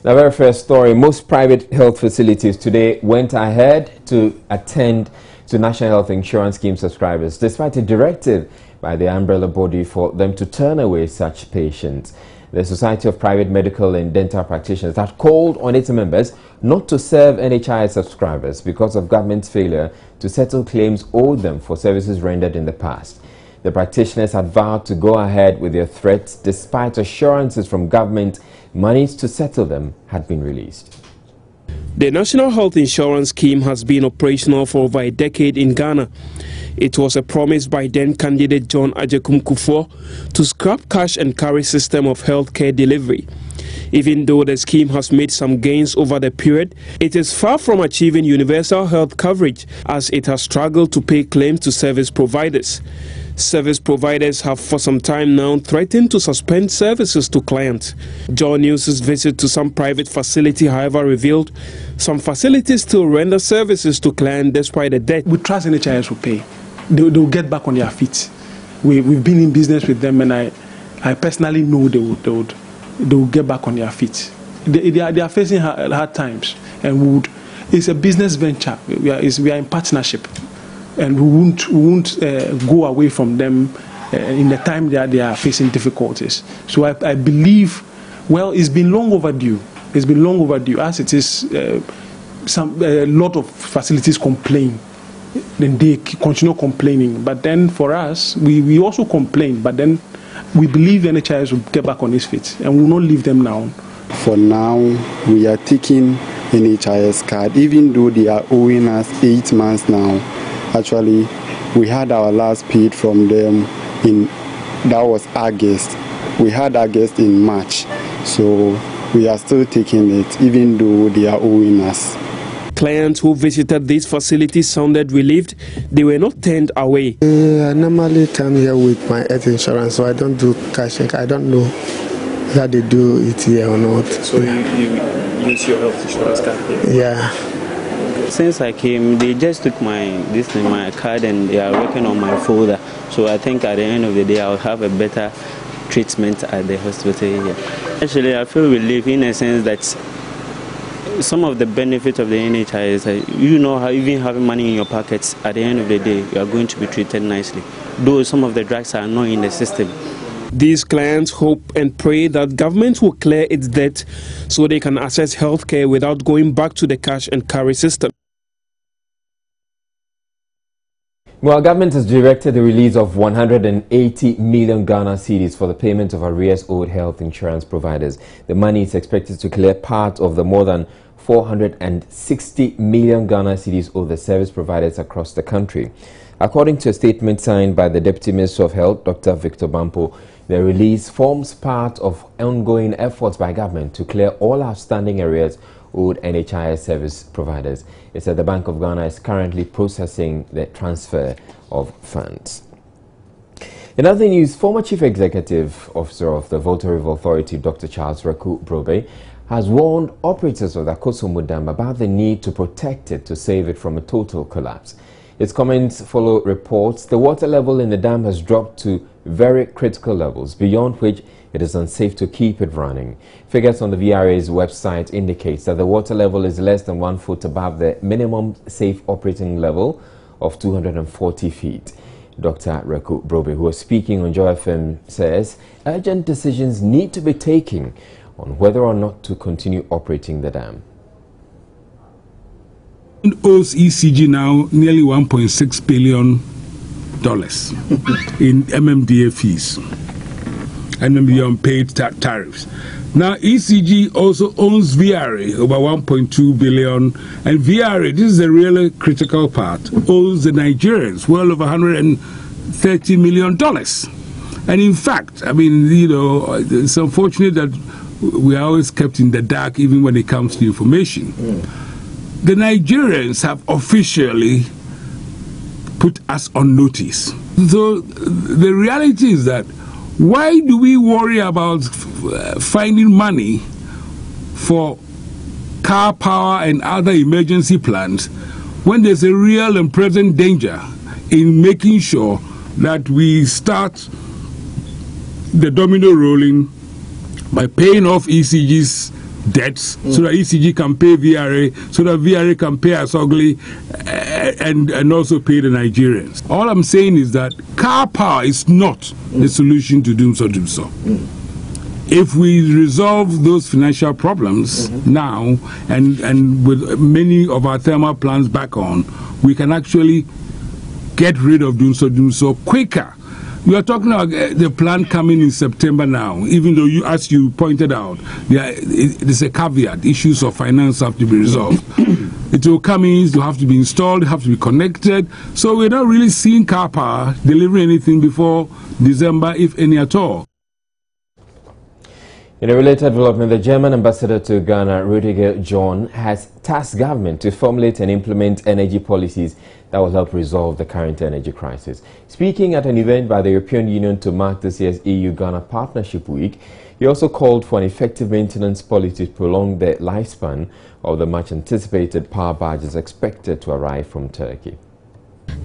The very first story, most private health facilities today went ahead to attend to National Health Insurance Scheme subscribers, despite a directive by the umbrella body for them to turn away such patients. The Society of Private Medical and Dental Practitioners had called on its members not to serve NHIS subscribers because of government's failure to settle claims owed them for services rendered in the past. The practitioners had vowed to go ahead with their threats despite assurances from government monies to settle them had been released. The National Health Insurance Scheme has been operational for over a decade in Ghana. It was a promise by then-candidate John Ajekum Kufuor to scrap cash and carry system of healthcare delivery. Even though the scheme has made some gains over the period, it is far from achieving universal health coverage as it has struggled to pay claims to service providers. Service providers have for some time now threatened to suspend services to clients. John News's visit to some private facility, however, revealed some facilities still render services to clients despite the debt. We trust NHIS will pay. They'll get back on their feet. We've been in business with them, and I personally know they will get back on their feet. They are facing hard times, and it's a business venture. We are in partnership. And we won't go away from them in the time they are facing difficulties. So I believe, well, it's been long overdue. It's been long overdue. As it is, a lot of facilities complain, then they continue complaining. But then for us, we also complain. But then we believe the NHIS will get back on its feet, and we will not leave them now. For now, we are taking NHIS card, even though they are owing us 8 months now. Actually, we had our last paid from them that was August. We had August in March, so we are still taking it, even though they are owing us. Clients who visited these facilities sounded relieved they were not turned away. I normally come here with my health insurance, so I don't do cash. I don't know that they do it here or not. So you use your health insurance card here? Yeah. Since I came, they just took my card and they are working on my folder. So I think at the end of the day, I'll have a better treatment at the hospital here. Actually, I feel relief in a sense that some of the benefits of the NHIS, you know, how even having money in your pockets, at the end of the day, you are going to be treated nicely. Though some of the drugs are not in the system. These clients hope and pray that government will clear its debt so they can access healthcare without going back to the cash and carry system. Well, government has directed the release of 180 million Ghana cedis for the payment of arrears owed health insurance providers. The money is expected to clear part of the more than 460 million Ghana cedis owed the service providers across the country. According to a statement signed by the Deputy Minister of Health, Dr. Victor Bampo, the release forms part of ongoing efforts by government to clear all outstanding arrears owed NHIS service providers. It said the Bank of Ghana is currently processing the transfer of funds. In other news, former Chief Executive Officer of the Volta River Authority, Dr. Charles Reku Brobe, has warned operators of the Akosombo Dam about the need to protect it to save it from a total collapse. Its comments follow reports the water level in the dam has dropped to very critical levels, beyond which it is unsafe to keep it running. Figures on the VRA's website indicates that the water level is less than 1 foot above the minimum safe operating level of 240 feet. Dr. Reku Brobe, who was speaking on Joy FM, says urgent decisions need to be taken on whether or not to continue operating the dam. Owes ECG now nearly $1.6 billion in MMDA fees and the unpaid tariffs. Now ECG also owns VRA over 1.2 billion, and VRA, this is a really critical part, owes the Nigerians well over $130 million. And in fact, I mean, you know, it's unfortunate that we are always kept in the dark even when it comes to information. The Nigerians have officially put us on notice. So the reality is that why do we worry about finding money for car power and other emergency plans when there's a real and present danger in making sure that we start the domino rolling by paying off ECG's debts so that ECG can pay VRA, so that VRA can pay us ugly and also pay the Nigerians. All I'm saying is that car power is not the solution to doom so. If we resolve those financial problems now and with many of our thermal plants back on, we can actually get rid of doom so quicker. You are talking about the plan coming in September now, even though, as you pointed out, there's a caveat. Issues of finance have to be resolved. It will come in, it will have to be installed, it have to be connected. So we're not really seeing car power delivering anything before December, if any at all. In a related development, the German ambassador to Ghana, Rudiger John, has tasked government to formulate and implement energy policies that will help resolve the current energy crisis. Speaking at an event by the European Union to mark this year's EU-Ghana Partnership Week, he also called for an effective maintenance policy to prolong the lifespan of the much-anticipated power barges expected to arrive from Turkey.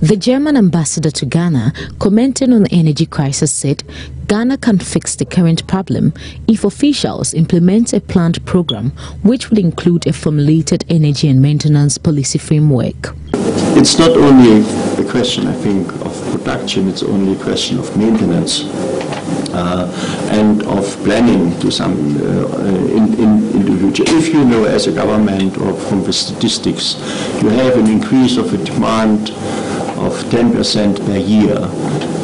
The German ambassador to Ghana, commenting on the energy crisis, said Ghana can fix the current problem if officials implement a planned program which will include a formulated energy and maintenance policy framework. It's not only a question, I think, of production, it's only a question of maintenance and of planning to some in the future. If you know, as a government or from the statistics, you have an increase of a demand of 10% per year,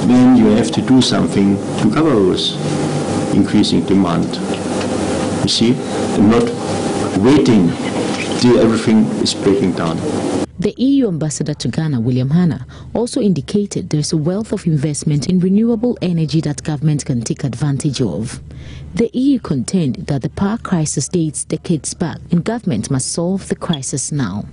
then you have to do something to cover those increasing demand. You see, and not waiting till everything is breaking down. The EU ambassador to Ghana, William Hanna, also indicated there is a wealth of investment in renewable energy that government can take advantage of. The EU contended that the power crisis dates decades back and government must solve the crisis now.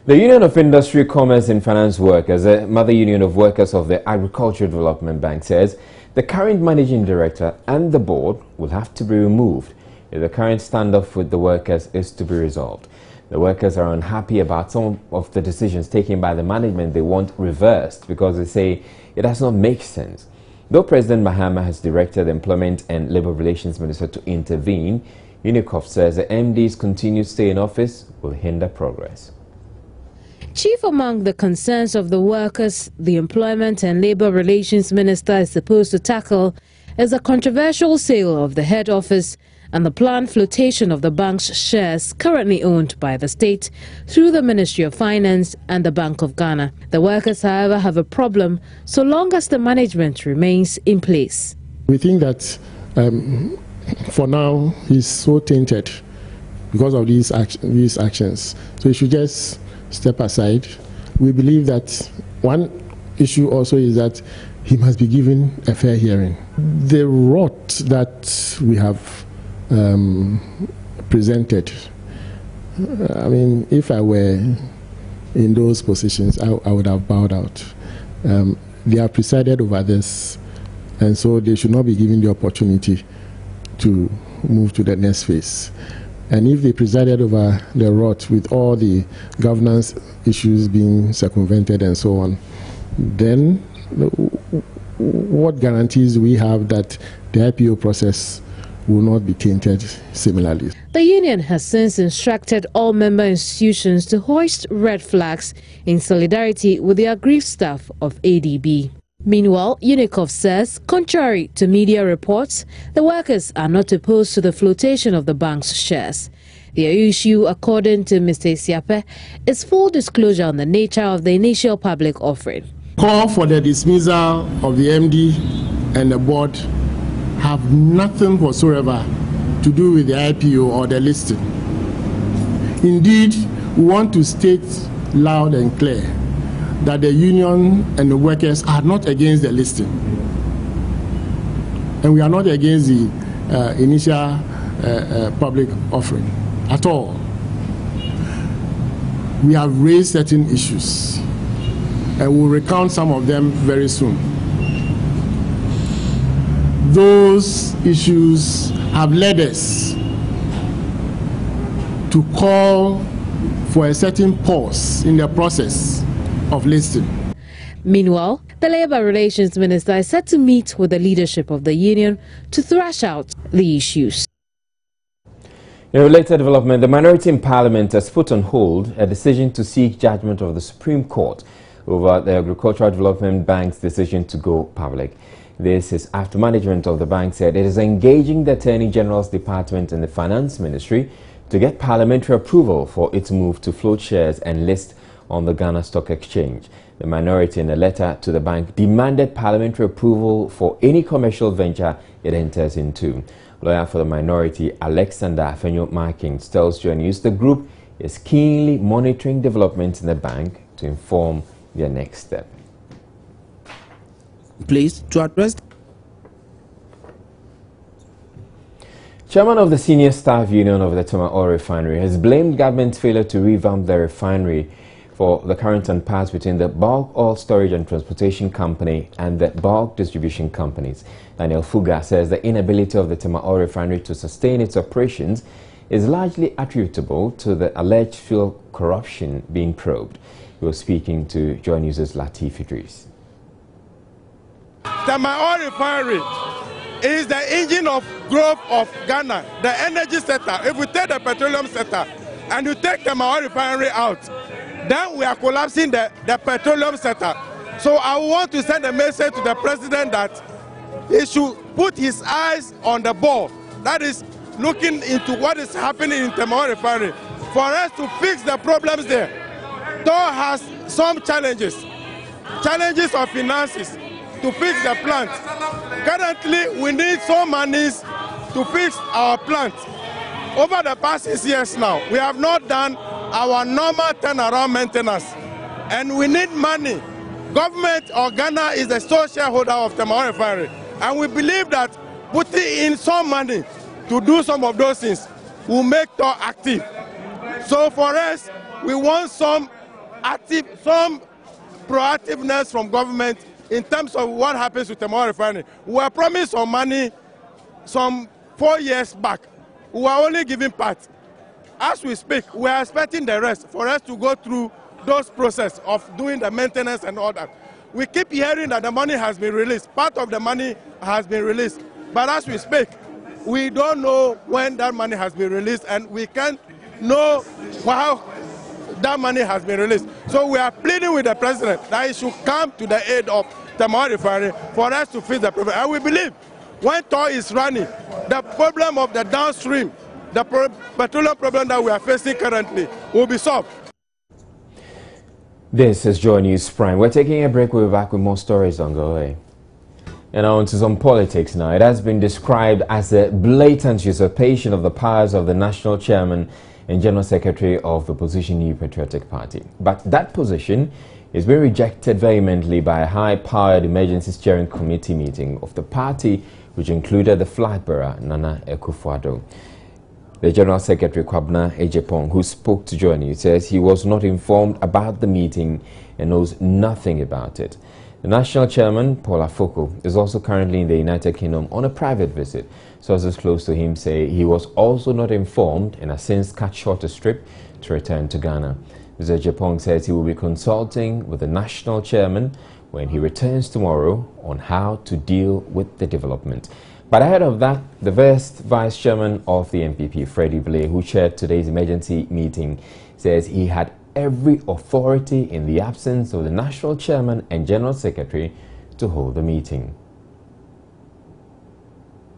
The Union of Industry, Commerce and Finance Workers, the mother union of workers of the Agricultural Development Bank, says the current managing director and the board will have to be removed if the current standoff with the workers is to be resolved. The workers are unhappy about some of the decisions taken by the management. They want reversed because they say it does not make sense. Though President Mahama has directed the Employment and Labour Relations Minister to intervene, UNICOF says the MD's continued stay in office will hinder progress. Chief among the concerns of the workers the Employment and Labour Relations Minister is supposed to tackle is the controversial sale of the head office and the planned flotation of the bank's shares currently owned by the state through the Ministry of Finance and the Bank of Ghana. The workers, however, have a problem so long as the management remains in place. We think that for now he's so tainted because of these actions, so he should just step aside. We believe that one issue also is that he must be given a fair hearing. The rot that we have presented, I mean, if I were in those positions, I would have bowed out. They have presided over this, and so they should not be given the opportunity to move to the next phase. And if they presided over the rot with all the governance issues being circumvented and so on, then what guarantees do we have that the IPO process will not be tainted similarly? The union has since instructed all member institutions to hoist red flags in solidarity with the aggrieved staff of ADB. Meanwhile, UNICOF says, contrary to media reports, the workers are not opposed to the flotation of the bank's shares. Their issue, according to Mr. Isiape, is full disclosure on the nature of the initial public offering. Call for the dismissal of the MD and the board have nothing whatsoever to do with the IPO or the listing. Indeed, we want to state loud and clear that the union and the workers are not against the listing. And we are not against the initial public offering at all. We have raised certain issues and we'll recount some of them very soon. Those issues have led us to call for a certain pause in the process of listing. Meanwhile, the Labour Relations Minister is set to meet with the leadership of the union to thrash out the issues. In a related development, the minority in Parliament has put on hold a decision to seek judgment of the Supreme Court over the Agricultural Development Bank's decision to go public. This is after management of the bank said it is engaging the Attorney General's Department and the Finance Ministry to get parliamentary approval for its move to float shares and list on the Ghana Stock Exchange. The minority, in a letter to the bank, demanded parliamentary approval for any commercial venture it enters into. Lawyer for the minority, Alexander Afenyo-Markins, tells Joy News the group is keenly monitoring developments in the bank to inform their next step. Please to address. Chairman of the Senior Staff Union of the Tema Oil Refinery has blamed government's failure to revamp the refinery for the current impasse between the bulk oil storage and transportation company and the bulk distribution companies. Daniel Fuga says the inability of the Tema Oil Refinery to sustain its operations is largely attributable to the alleged fuel corruption being probed. He was speaking to Joy News' Latif Idris. Tema Oil Refinery is the engine of growth of Ghana, the energy sector. If we take the petroleum sector and you take Tema Oil Refinery out, then we are collapsing the petroleum sector. So I want to send a message to the president that he should put his eyes on the ball. That is looking into what is happening in Tema Oil Refinery for us to fix the problems there. TOR has some challenges of finances to fix the plant. Currently, we need some monies to fix our plant. Over the past 6 years now, we have not done our normal turnaround maintenance, and we need money. Government of Ghana is the sole shareholder of Tema Oil Refinery, and we believe that putting in some money to do some of those things will make TOR active. So for us, we want some proactiveness from government in terms of what happens with Tema Oil Refinery. We were promised some money some 4 years back. We were only giving part. As we speak, we are expecting the rest for us to go through those process of doing the maintenance and all that. We keep hearing that the money has been released. Part of the money has been released. But as we speak, we don't know when that money has been released, and we can't know how that money has been released. So we are pleading with the president that he should come to the aid of Tema Oil Refinery for us to fix the problem. And we believe when TOR is running, the problem of the downstream, the petroleum problem that we are facing currently will be solved. This is Joy News Prime. We're taking a break. We'll be back with more stories on the way. And on to some politics now. It has been described as a blatant usurpation of the powers of the national chairman and general secretary of the opposition New Patriotic Party. But that position is being rejected vehemently by a high-powered emergency steering committee meeting of the party, which included the flag bearer, Nana Akufo-Addo. The General Secretary, Kwabena Ejepong, who spoke to Joy News, says he was not informed about the meeting and knows nothing about it. The National Chairman, Paul Afoko, is also currently in the United Kingdom on a private visit. Sources close to him say he was also not informed and has since cut short a trip to return to Ghana. Mr. Ejepong says he will be consulting with the National Chairman when he returns tomorrow on how to deal with the development. But ahead of that, the first Vice Chairman of the NPP, Freddie Blay, who chaired today's emergency meeting, says he had every authority in the absence of the National Chairman and General Secretary to hold the meeting.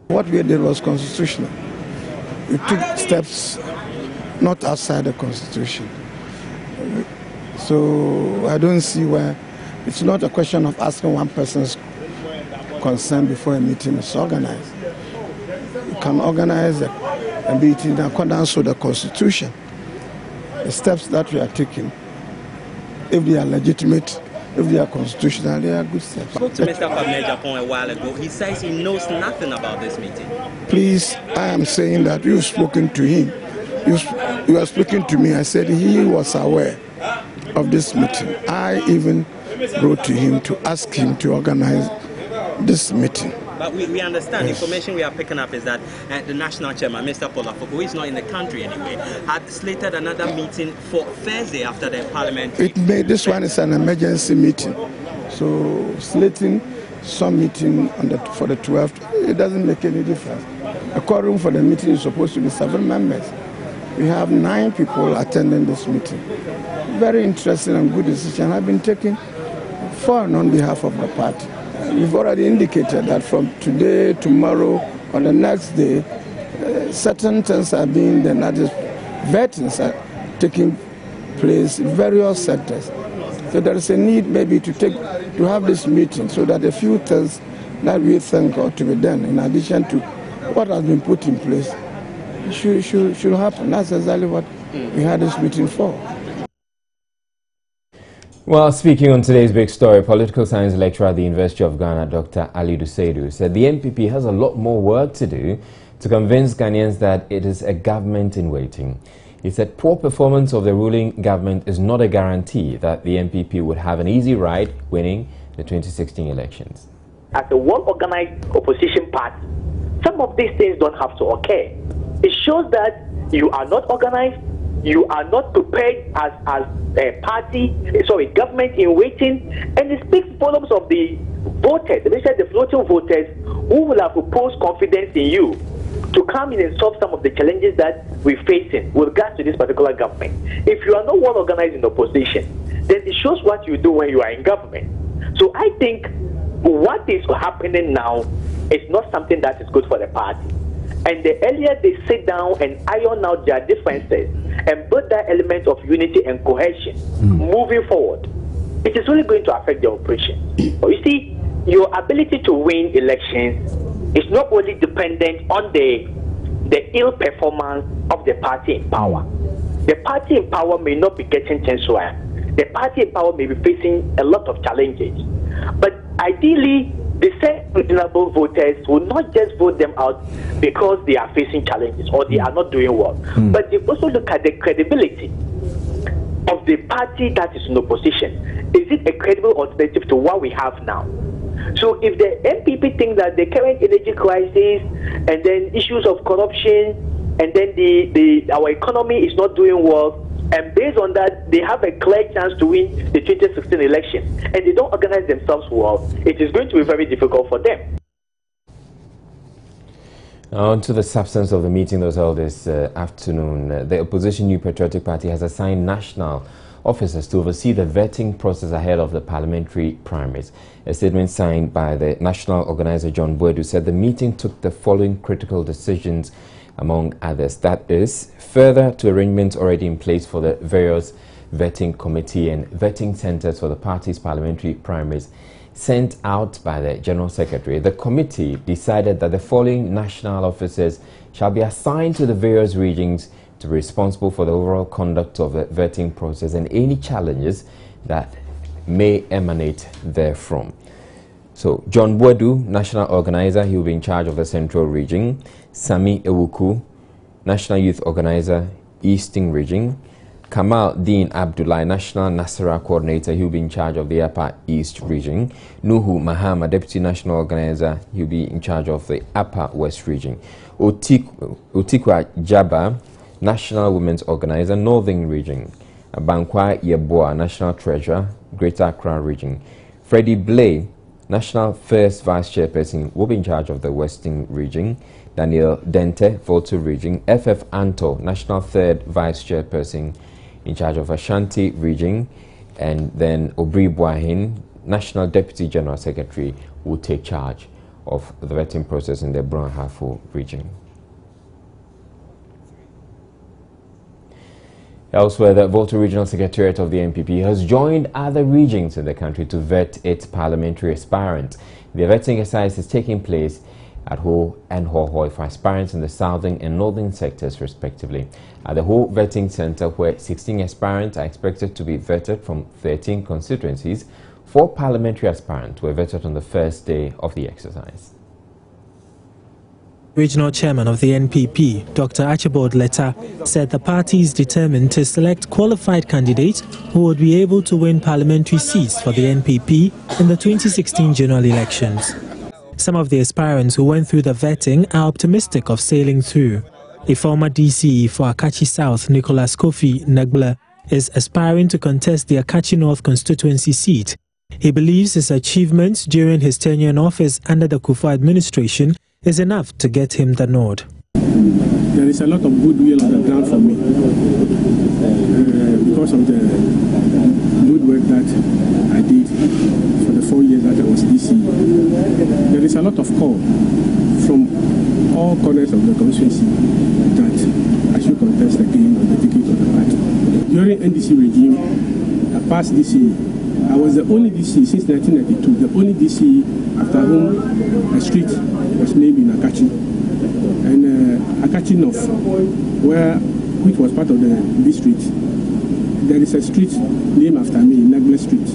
What we did was constitutional. We took steps not outside the Constitution. So I don't see where it's not a question of asking one person's concern before a meeting is organized. You can organize a meeting in accordance with the Constitution. The steps that we are taking, if they are legitimate, if they are constitutional, they are good steps. I spoke to Mr. Kwabena Ejepong a while ago. He says he knows nothing about this meeting. Please, I am saying that you've spoken to him. You are speaking to me. I said he was aware of this meeting. I even wrote to him to ask him to organize this meeting. But we understand, yes. Information we are picking up is that the National Chairman, Mr. Paul Afoko, who is not in the country anyway, had slated another meeting for Thursday after the parliament. This one is an emergency meeting. So slating some meeting for the 12th, it doesn't make any difference. A quorum for the meeting is supposed to be 7 members. We have 9 people attending this meeting. Very interesting and good decision have been taken for and on behalf of the party. We've already indicated that from today, tomorrow, or the next day, certain things are being done, that is, vettings are taking place in various sectors. So there is a need maybe to have this meeting so that a few things that we think ought to be done, in addition to what has been put in place, should happen. That's exactly what we had this meeting for. Well, speaking on today's big story, political science lecturer at the University of Ghana, Dr. Ali Duseidu, said the NPP has a lot more work to do to convince Ghanaians that it is a government in waiting. He said poor performance of the ruling government is not a guarantee that the NPP would have an easy ride winning the 2016 elections. As a well-organized opposition party, some of these things don't have to occur. It shows that you are not organized, you are not prepared as a party, government in waiting, and it speaks volumes of the voters, especially the floating voters, who will have reposed confidence in you to come in and solve some of the challenges that we're facing with regards to this particular government. If you are not well organized in opposition, then it shows what you do when you are in government. So I think what is happening now is not something that is good for the party. And the earlier they sit down and iron out their differences and build that element of unity and cohesion moving forward, it is really going to affect the operation. You see, your ability to win elections is not only dependent on the ill performance of the party in power. The party in power may not be getting things right. The party in power may be facing a lot of challenges. But ideally, the same reasonable voters will not just vote them out because they are facing challenges or they are not doing well. But they also look at the credibility of the party that is in opposition. Is it a credible alternative to what we have now? So if the NPP think that the current energy crisis and then issues of corruption and then our economy is not doing well, and based on that, they have a clear chance to win the 2016 election, and they don't organize themselves well, it is going to be very difficult for them. On to the substance of the meeting that was held this afternoon. The opposition New Patriotic Party has assigned national officers to oversee the vetting process ahead of the parliamentary primaries. A statement signed by the national organizer John Boadu said the meeting took the following critical decisions, among others. That is, further to arrangements already in place for the various vetting committee and vetting centers for the party's parliamentary primaries sent out by the General Secretary. The committee decided that the following national officers shall be assigned to the various regions to be responsible for the overall conduct of the vetting process and any challenges that may emanate therefrom. So, John Boadu, national organizer, he will be in charge of the Central Region. Sami Ewuku, national youth organizer, Eastern Region. Kamal Dean Abdullah, national Nasara coordinator, he will be in charge of the Upper East Region. Nuhu Mahama, deputy national organizer, he will be in charge of the Upper West Region. Utikwa Jaba, national women's organizer, Northern Region. Bankwa Yeboah, national treasurer, Greater Accra Region. Freddie Blay, national first vice chairperson, will be in charge of the Western Region. Daniel Dente, Volta Region. FF Anto, national third vice chairperson, in charge of Ashanti Region. And then Obri Boahin, national deputy general secretary, will take charge of the vetting process in the Brunhafo region. Elsewhere, the Volta Regional Secretariat of the NPP has joined other regions in the country to vet its parliamentary aspirants. The vetting exercise is taking place at Ho and Hohoi for aspirants in the southern and northern sectors respectively. At the Ho Vetting Center, where 16 aspirants are expected to be vetted from 13 constituencies, 4 parliamentary aspirants were vetted on the first day of the exercise. Regional chairman of the NPP, Dr. Archibald Letta, said the party is determined to select qualified candidates who would be able to win parliamentary seats for the NPP in the 2016 general elections. Some of the aspirants who went through the vetting are optimistic of sailing through. A former DCE for Akachi South, Nicholas Kofi Negbler, is aspiring to contest the Akachi North constituency seat. He believes his achievements during his tenure in office under the Kufuor administration is enough to get him the nod. There is a lot of goodwill on the ground for me because of the good work that I did for the 4 years that I was DC. There is a lot of call from all corners of the constituency that I should contest again on the ticket of the party. During NDC regime, I passed DC. I was the only DC since 1992, the only DC after whom a street was named in Akachi. And Akachi North, which was part of the district, there is a street named after me, Nagle Street,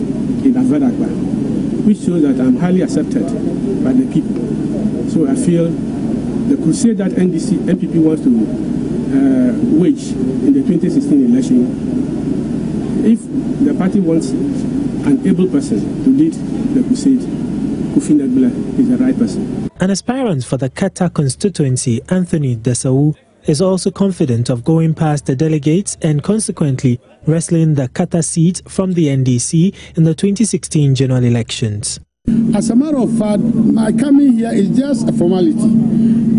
in Avadagba, which shows that I'm highly accepted by the people. So I feel the crusade that NPP wants to wage in the 2016 election, if the party wants an able person to lead the crusade, Kofi Nagbele is the right person. An aspirant for the Kata constituency, Anthony Desau, is also confident of going past the delegates and consequently wrestling the Kata seat from the NDC in the 2016 general elections. As a matter of fact, my coming here is just a formality.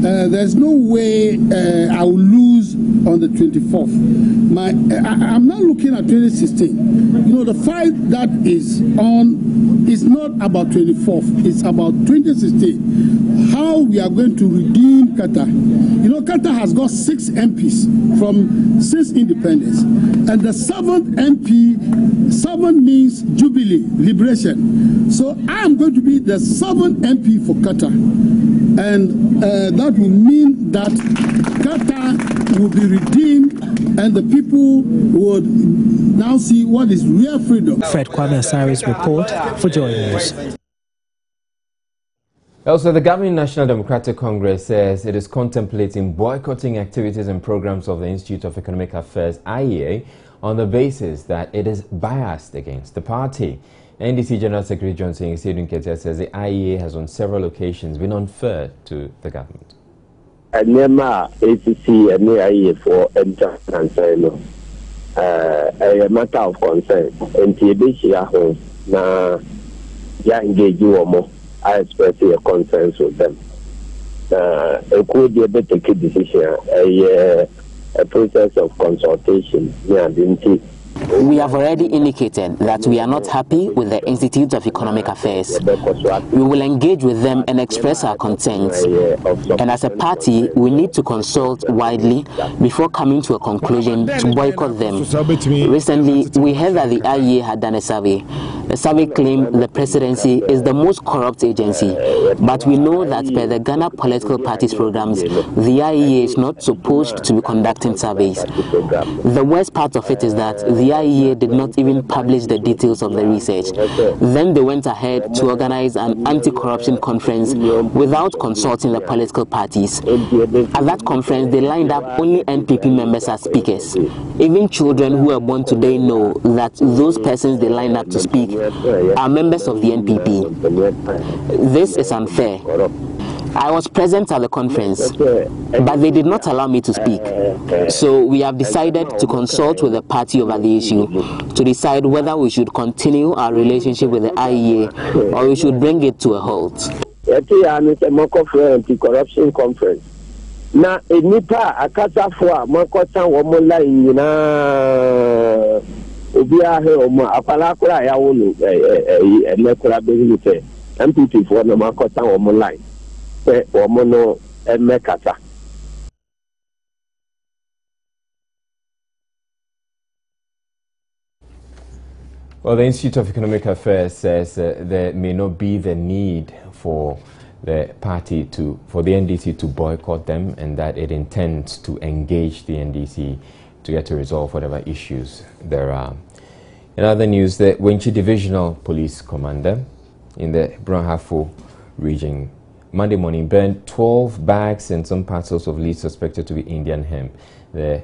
There's no way I will lose on the 24th. I'm not looking at 2016. You know, the fight that is on is not about 24th. It's about 2016. How we are going to redeem Qatar. You know, Qatar has got 6 MPs from 6 independents. And the 7th MP, 7 means Jubilee, liberation. So I'm going to be the 7th MP for Qatar. And that will mean that Qatar will be redeemed and the people would now see what is real freedom. Fred Kwame Asari's report for Joy News. Also, the governing National Democratic Congress says it is contemplating boycotting activities and programs of the Institute of Economic Affairs, IEA, on the basis that it is biased against the party. NDC General Secretary Johnson Isidun Ketia says the IEA has on several occasions been unfair to the government. NEMA, ACC, and IEA for international a matter of concern. And TBC, na engage you more. I express a concern with them. It could be a better decision, a process of consultation. We have already indicated that we are not happy with the Institute of Economic Affairs. We will engage with them and express our concerns. And as a party, we need to consult widely before coming to a conclusion to boycott them. Recently, we heard that the IEA had done a survey. The survey claimed the presidency is the most corrupt agency. But we know that per the Ghana political parties programs, the IEA is not supposed to be conducting surveys. The worst part of it is that the IEA did not even publish the details of the research. Then they went ahead to organize an anti-corruption conference without consulting the political parties. At that conference, they lined up only NPP members as speakers. Even children who were born today know that those persons they lined up to speak are members of the NPP. This is unfair. I was present at the conference, but they did not allow me to speak. So we have decided to consult with the party over the issue to decide whether we should continue our relationship with the IEA or we should bring it to a halt. Anti-corruption conference. Na enipa akasa fo a makota wo mo line na obi ahe o mo apala kura ya wo no elekura be ni te MPP fo na makota wo mo line pe wo mo no emekata. Well, the Institute of Economic Affairs says there may not be the need for the party for the NDC to boycott them, and that it intends to engage the NDC to get to resolve whatever issues there are. In other news, the Wenchi Divisional Police Commander in the Brahafo region Monday morning burned 12 bags and some parcels of lead suspected to be Indian hemp. The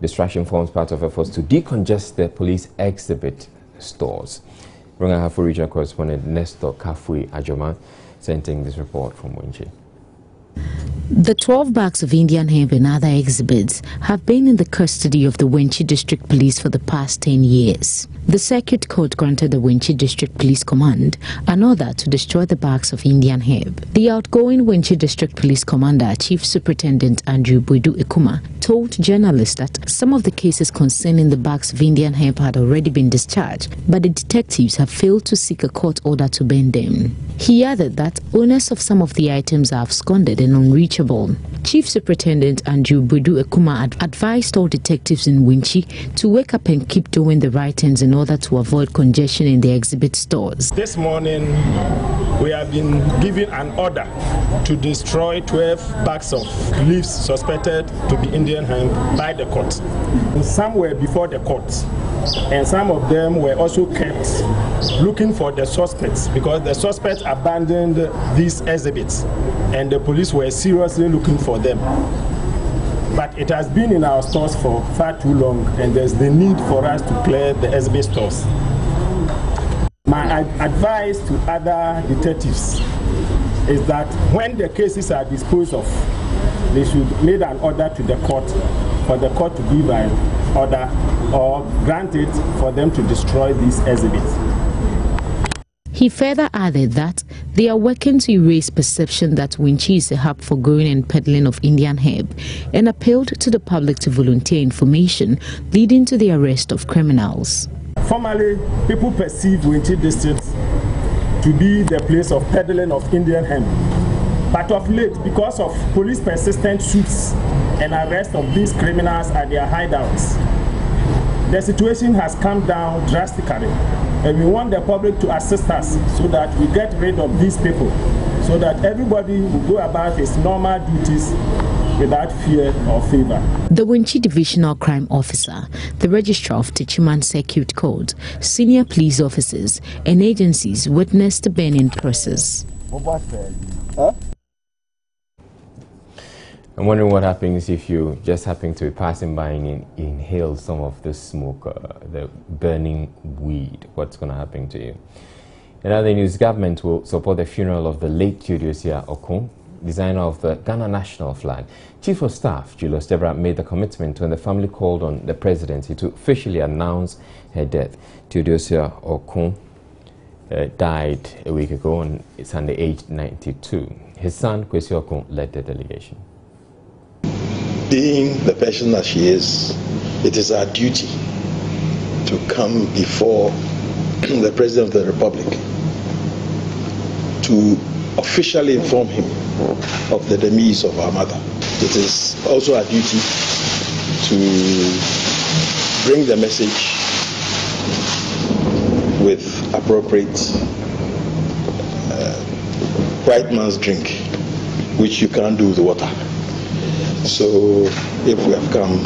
distraction forms part of efforts to decongest the police exhibit stores. Brahafo regional correspondent Nestor Kafui Ajoma sending this report from Wenchi. The 12 bags of Indian hemp and other exhibits have been in the custody of the Wenchi District Police for the past 10 years. The Circuit Court granted the Wenchi District Police Command an order to destroy the bags of Indian hemp. The outgoing Wenchi District Police Commander, Chief Superintendent Andrew Boydu Ekuma, told journalists that some of the cases concerning the bags of Indian hemp had already been discharged, but the detectives have failed to seek a court order to ban them. He added that owners of some of the items are absconded and unreachable. Chief Superintendent Andrew Boydu Ekuma advised all detectives in Wenchi to wake up and keep doing the right things in order to avoid congestion in the exhibit stores. This morning, we have been given an order to destroy 12 bags of leaves suspected to be Indian hemp by the court. Some were before the court, and some of them were also kept looking for the suspects because the suspects abandoned these exhibits and the police were seriously looking for them. But it has been in our stores for far too long, and there's the need for us to clear the exhibit stores. My advice to other detectives is that when the cases are disposed of, they should make an order to the court for the court to give an order or grant it for them to destroy these exhibits. He further added that they are working to erase perception that Wenchi is a hub for growing and peddling of Indian hemp, and appealed to the public to volunteer information leading to the arrest of criminals. Formerly, people perceive Wenchi district to be the place of peddling of Indian hemp. But of late, because of police persistent suits and arrest of these criminals at their hideouts, the situation has come down drastically. And we want the public to assist us so that we get rid of these people, so that everybody will go about his normal duties without fear or favor. The Wenchi Divisional Crime Officer, the Registrar of Techiman Circuit Court, senior police officers and agencies witnessed the burning process. I'm wondering what happens if you just happen to be passing by and inhale some of the smoke, the burning weed. What's going to happen to you? In other news, government will support the funeral of the late Theodosia Okun, designer of the Ghana national flag. Chief of Staff Julius Debra made the commitment when the family called on the presidency to officially announce her death. Theodosia Okun died a week ago and is under age 92. His son, Kwesi Okun, led the delegation. Being the person that she is, it is our duty to come before the President of the Republic to officially inform him of the demise of our mother. It is also our duty to bring the message with appropriate white man's drink, which you can't do with water. So if we have come,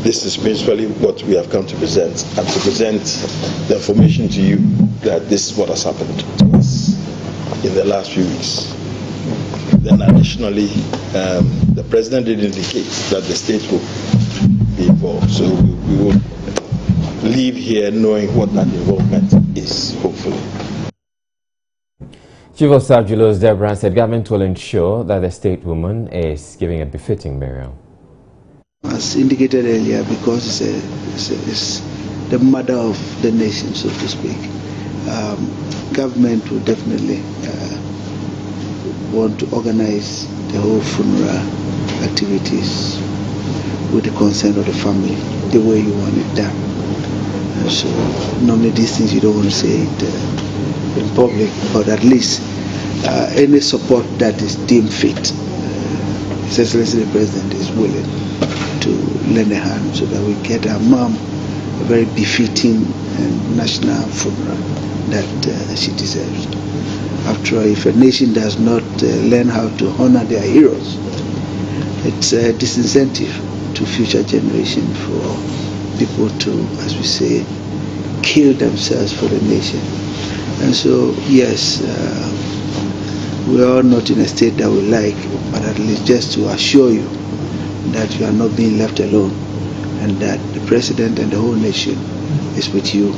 this is principally what we have come to present, and to present the information to you that this is what has happened to us in the last few weeks. Then additionally, the President did indicate that the state will be involved. So we will leave here knowing what that involvement is, hopefully. Chief of Staff Julius Debra said government will ensure that the state woman is giving a befitting burial. As indicated earlier, because it's the mother of the nation, so to speak, government will definitely want to organize the whole funeral activities with the consent of the family, the way you want it done. And so normally these things you don't want to say it in public, but at least any support that is deemed fit, His Excellency the President is willing to lend a hand so that we get our mom a very befitting and national funeral that she deserves. After all, if a nation does not learn how to honor their heroes, it's a disincentive to future generations for people to, as we say, kill themselves for the nation. And so, yes, we are not in a state that we like, but at least just to assure you that you are not being left alone and that the President and the whole nation is with you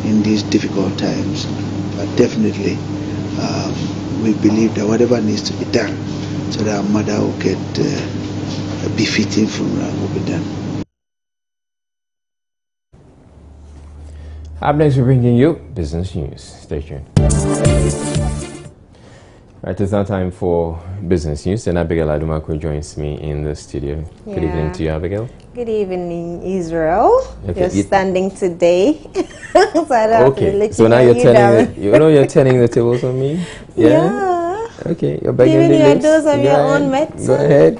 in these difficult times. But definitely, we believe that whatever needs to be done so that our mother will get a befitting funeral will be done. Up next, we're bringing you business news. Stay tuned. Right, it's now time for business news, and Abigail Adumako joins me in the studio. Yeah. Good evening to you, Abigail. Good evening, Israel. Okay. You're standing today. So now you're turning the tables on me? Yeah. Okay, you're begging giving you a dose of your own medicine. Go ahead.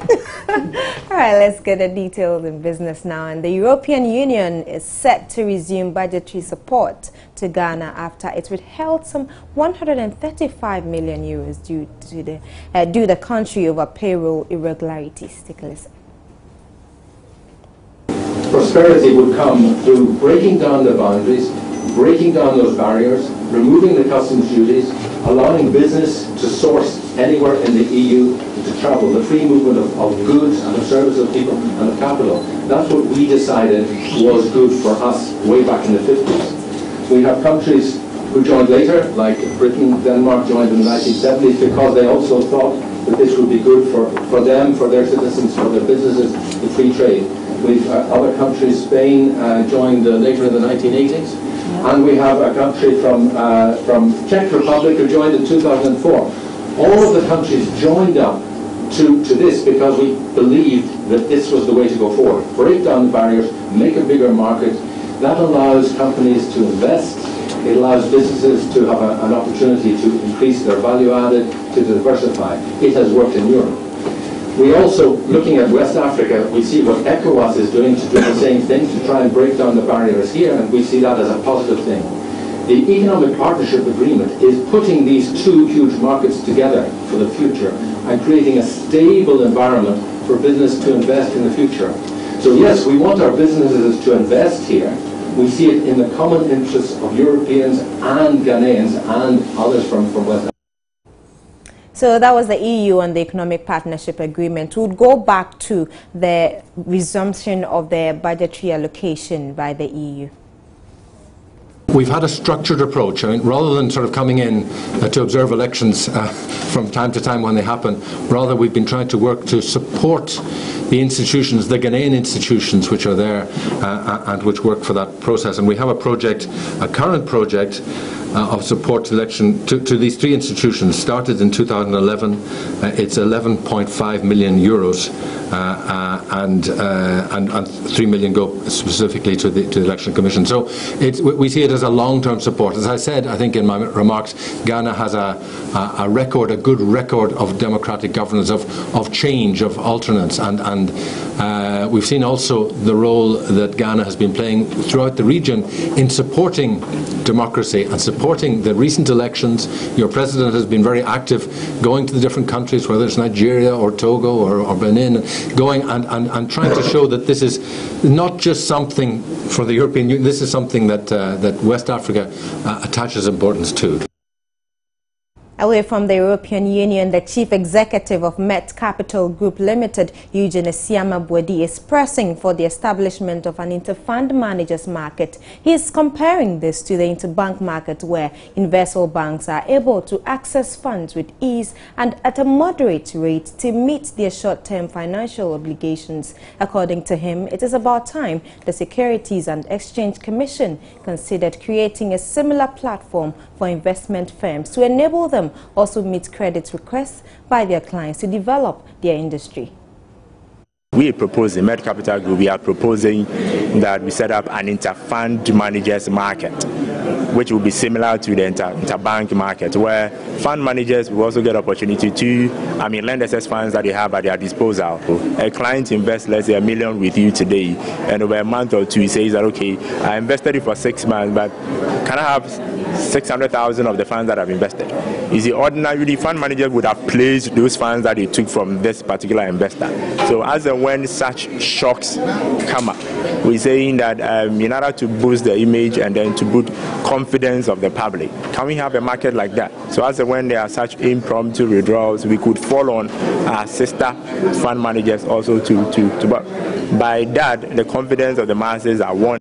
All right, let's get the details in business now. And the European Union is set to resume budgetary support to Ghana after it withheld some 135 million euros due the country over payroll irregularities. Take a listen. Prosperity would come through breaking down the boundaries, breaking down those barriers, removing the customs duties, allowing business to source anywhere in the EU to travel, the free movement of goods and of services of people and of capital. That's what we decided was good for us way back in the 50s. We have countries who joined later, like Britain, Denmark joined in the 1970s because they also thought that this would be good for them, for their citizens, for their businesses, the free trade. We've other countries, Spain joined later in the 1980s. And we have a country from Czech Republic who joined in 2004. All of the countries joined up to this because we believed that this was the way to go forward. Break down the barriers, make a bigger market. That allows companies to invest. It allows businesses to have an opportunity to increase their value added, to diversify. It has worked in Europe. We also, looking at West Africa, we see what ECOWAS is doing to do the same thing, to try and break down the barriers here, and we see that as a positive thing. The Economic Partnership Agreement is putting these two huge markets together for the future and creating a stable environment for business to invest in the future. So yes, we want our businesses to invest here. We see it in the common interests of Europeans and Ghanaians and others from West Africa. So that was the EU and the Economic Partnership Agreement. We'll go back to the resumption of the budgetary allocation by the EU. We've had a structured approach. I mean, rather than sort of coming in to observe elections from time to time when they happen, rather we've been trying to work to support the institutions, the Ghanaian institutions which are there and which work for that process. And we have a project, a current project, of support to election to these three institutions. Started in 2011. It's 11.5 million euros, and 3 million go specifically to the Election Commission. So we see it as a long-term support. As I said, I think in my remarks, Ghana has a record, a good record of democratic governance, of change, of alternates, and we've seen also the role that Ghana has been playing throughout the region in supporting democracy and supporting the recent elections. Your president has been very active going to the different countries, whether it's Nigeria or Togo or Benin, going and trying to show that this is not just something for the European Union, this is something that West Africa attaches importance to. Away from the European Union, the chief executive of Met Capital Group Limited, Eugene Esiama Bwedi, is pressing for the establishment of an inter-fund managers market. He is comparing this to the interbank market, where universal banks are able to access funds with ease and at a moderate rate to meet their short-term financial obligations. According to him, it is about time the Securities and Exchange Commission considered creating a similar platform for investment firms to enable them also meet credit requests by their clients to develop their industry. We propose in Met Capital Group, we are proposing that we set up an inter-fund managers market, which will be similar to the interbank market, where fund managers will also get opportunity to, lend excess funds that they have at their disposal. A client invests, let's say, $1 million with you today, and over a month or two, he says that, okay, I invested it for 6 months, but can I have 600,000 of the funds that I've invested? You see, ordinarily, fund managers would have placed those funds that they took from this particular investor. So as and when such shocks come up, we're saying that in order to boost the image and then to boost confidence of the public, can we have a market like that? So as and when there are such impromptu withdrawals, we could fall on our sister fund managers also by that, the confidence of the masses are won.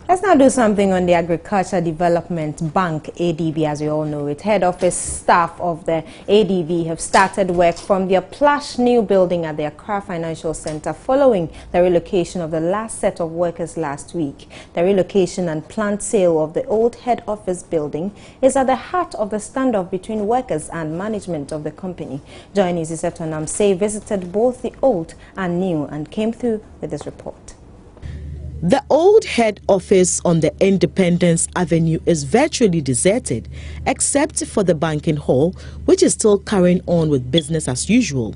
Let's now do something on the Agriculture Development Bank, ADB, as we all know it. Head office staff of the ADB have started work from their plush new building at the Accra Financial Center following the relocation of the last set of workers last week. The relocation and planned sale of the old head office building is at the heart of the standoff between workers and management of the company. Joining Ziseto Namse visited both the old and new and came through with this report. The old head office on the Independence Avenue is virtually deserted, except for the banking hall, which is still carrying on with business as usual.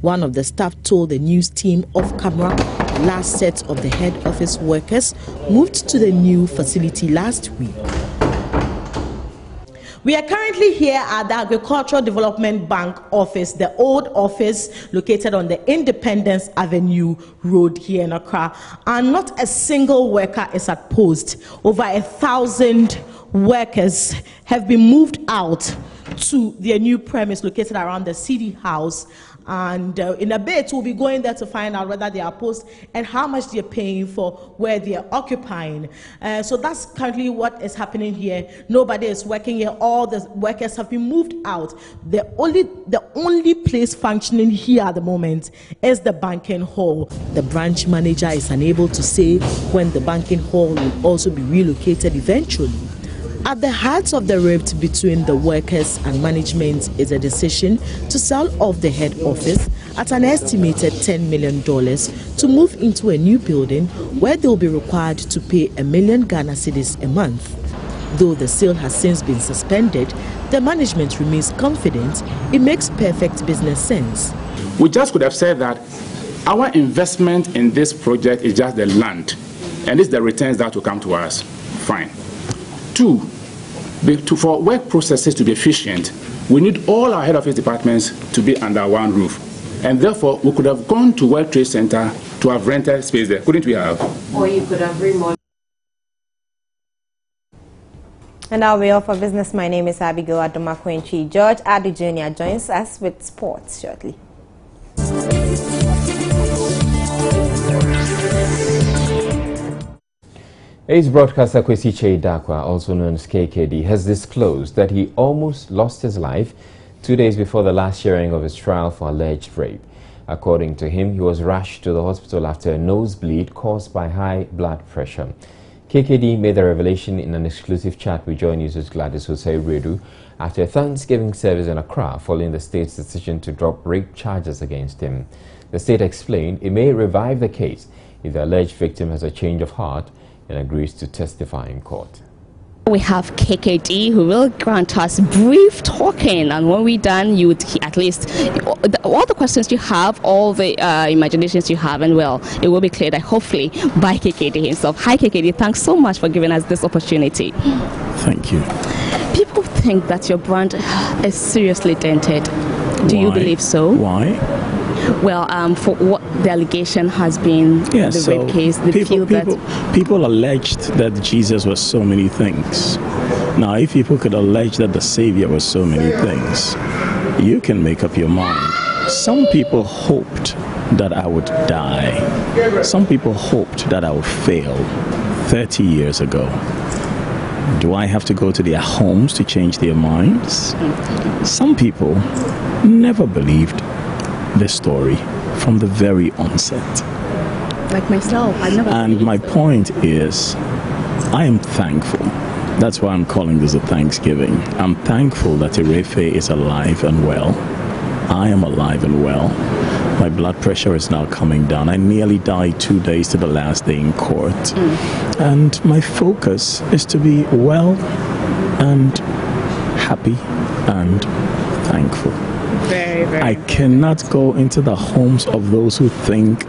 One of the staff told the news team off camera the last set of the head office workers moved to the new facility last week. We are currently here at the Agricultural Development Bank office, the old office located on the Independence Avenue Road here in Accra, and not a single worker is at post. Over 1,000 workers have been moved out to their new premise located around the City House. And in a bit, we'll be going there to find out whether they are post and how much they're paying for where they're occupying. So that's currently what is happening here. Nobody is working here. All the workers have been moved out. The only place functioning here at the moment is the banking hall. The branch manager is unable to say when the banking hall will also be relocated eventually. At the heart of the rift between the workers and management is a decision to sell off the head office at an estimated $10 million to move into a new building where they will be required to pay $1 million Ghana cedis a month. Though the sale has since been suspended, the management remains confident it makes perfect business sense. We just could have said that our investment in this project is just the land, and it's the returns that will come to us. Fine. Two, for work processes to be efficient, we need all our head office departments to be under one roof. And therefore, we could have gone to World Trade Center to have rented space there, couldn't we have? Or you could have remodeled. And now we're off for business. My name is Abigail Adomakwenchi. George Adu Jr. joins us with sports shortly. Ace broadcaster Kwesi Cheidakwa, also known as KKD, has disclosed that he almost lost his life 2 days before the last hearing of his trial for alleged rape. According to him, he was rushed to the hospital after a nosebleed caused by high blood pressure. KKD made the revelation in an exclusive chat with Joy News' Gladys Osei-Redu after a Thanksgiving service in Accra following the state's decision to drop rape charges against him. The state explained it may revive the case if the alleged victim has a change of heart and agrees to testify in court. We have KKD who will grant us brief talking, and when we're done, you would at least all the questions you have, all the imaginations you have, and well, it will be cleared hopefully by KKD himself. Hi KKD, thanks so much for giving us this opportunity. Thank you. People think that your brand is seriously dented. Do you believe so? Why? Well, for what the allegation has been, the rape case, people alleged that Jesus was so many things. Now, if people could allege that the Savior was so many things, you can make up your mind. Some people hoped that I would die. Some people hoped that I would fail 30 years ago. Do I have to go to their homes to change their minds? Some people never believed the story from the very onset. Like myself, I never. And my point is, I am thankful. That's why I'm calling this a Thanksgiving. I'm thankful that Irefe is alive and well. I am alive and well. My blood pressure is now coming down. I nearly died 2 days to the last day in court. And my focus is to be well and happy and thankful. Very, very. I cannot go into the homes of those who think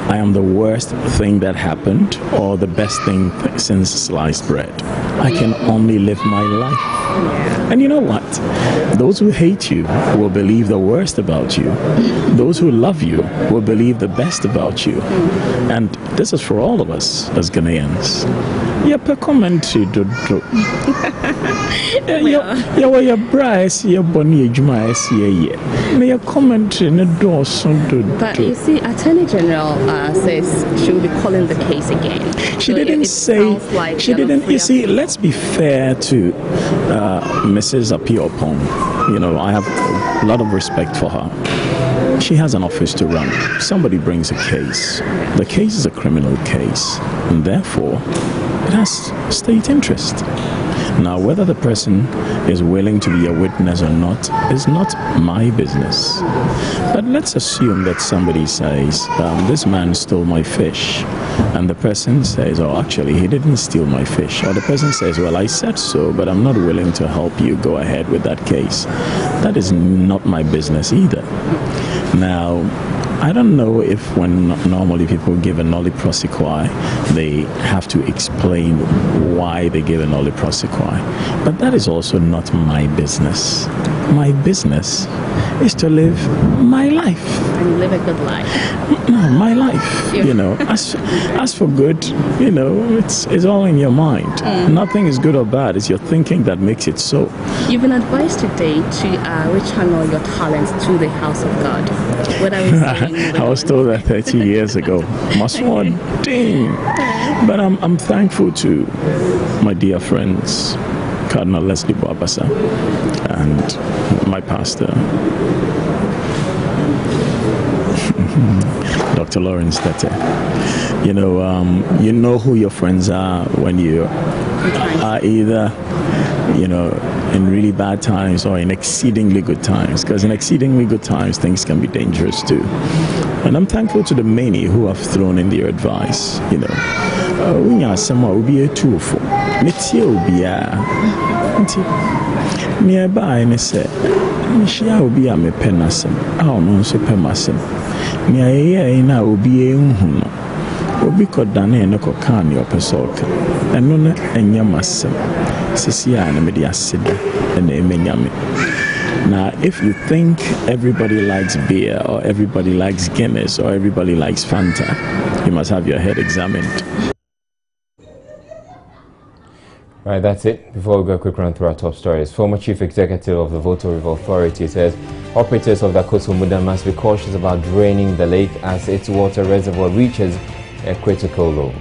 I am the worst thing that happened or the best thing since sliced bread. I can only live my life. And you know what? Those who hate you will believe the worst about you. Those who love you will believe the best about you. And this is for all of us as Ghanaians. Per commentary, your brass, your bonny, your commentary, but you see, Attorney General says she will be calling the case again. She didn't say. Like she didn't. You see, let's be fair to Mrs. Apiopong. I have a lot of respect for her. She has an office to run. Somebody brings a case. The case is a criminal case, and therefore, it has state interest. Now, whether the person is willing to be a witness or not is not my business. But let's assume that somebody says, this man stole my fish. And the person says, oh, actually, he didn't steal my fish. Or the person says, well, I said so, but I'm not willing to help you go ahead with that case. That is not my business either. Now, I don't know if when normally people give a noli prosequi, they have to explain why they give a noli prosequi. But that is also not my business. My business is to live my life. And live a good life. No, my life. As for good, it's all in your mind. Nothing is good or bad. It's your thinking that makes it so. You've been advised today to rechannel your talents to the house of God. What are we saying? I was told that 30 years ago. Dang. But I'm thankful to my dear friends, Cardinal Leslie Boabasa, and my pastor, Dr. Lawrence Tete. You know who your friends are when you are either, in really bad times or in exceedingly good times. Because in exceedingly good times, things can be dangerous too. And I'm thankful to the many who have thrown in their advice. When you are someone will be a tool for nearby and say, Michelle will be a me penasem, our non supermasem. Near now will be a Obi kodane no kokani opesoka eno na enya masem sisi ya na media sida na emenyame. Now if you think everybody likes beer or everybody likes Guinness or everybody likes Fanta, you must have your head examined. Right, that's it. Before we go, a quick run through our top stories. Former Chief Executive of the Volta River Authority says operators of the Kosumuda must be cautious about draining the lake as its water reservoir reaches a critical low.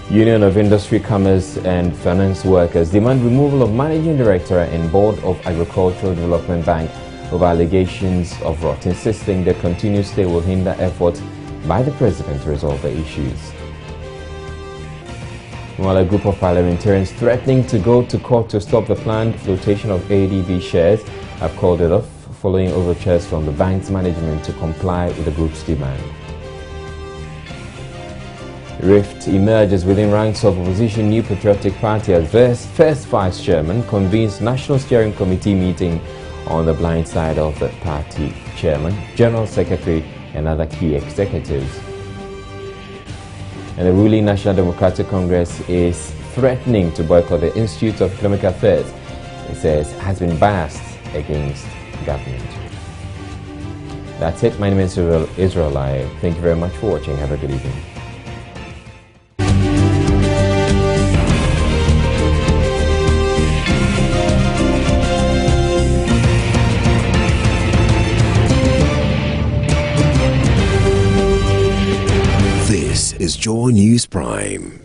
Union of Industry, Commerce and Finance Workers demand removal of Managing Director and Board of Agricultural Development Bank over allegations of rot, insisting their continued stay will hinder efforts by the President to resolve the issues. While a group of parliamentarians threatening to go to court to stop the planned flotation of ADB shares have called it off, following overtures from the bank's management to comply with the group's demand. Rift emerges within ranks of opposition New Patriotic Party as first vice chairman convenes National Steering Committee meeting on the blind side of the party chairman, general secretary and other key executives. And the ruling National Democratic Congress is threatening to boycott the Institute of Economic Affairs. It says has been biased against government. That's it. My name is Israel. Thank you very much for watching. Have a good evening. This is Joy News Prime.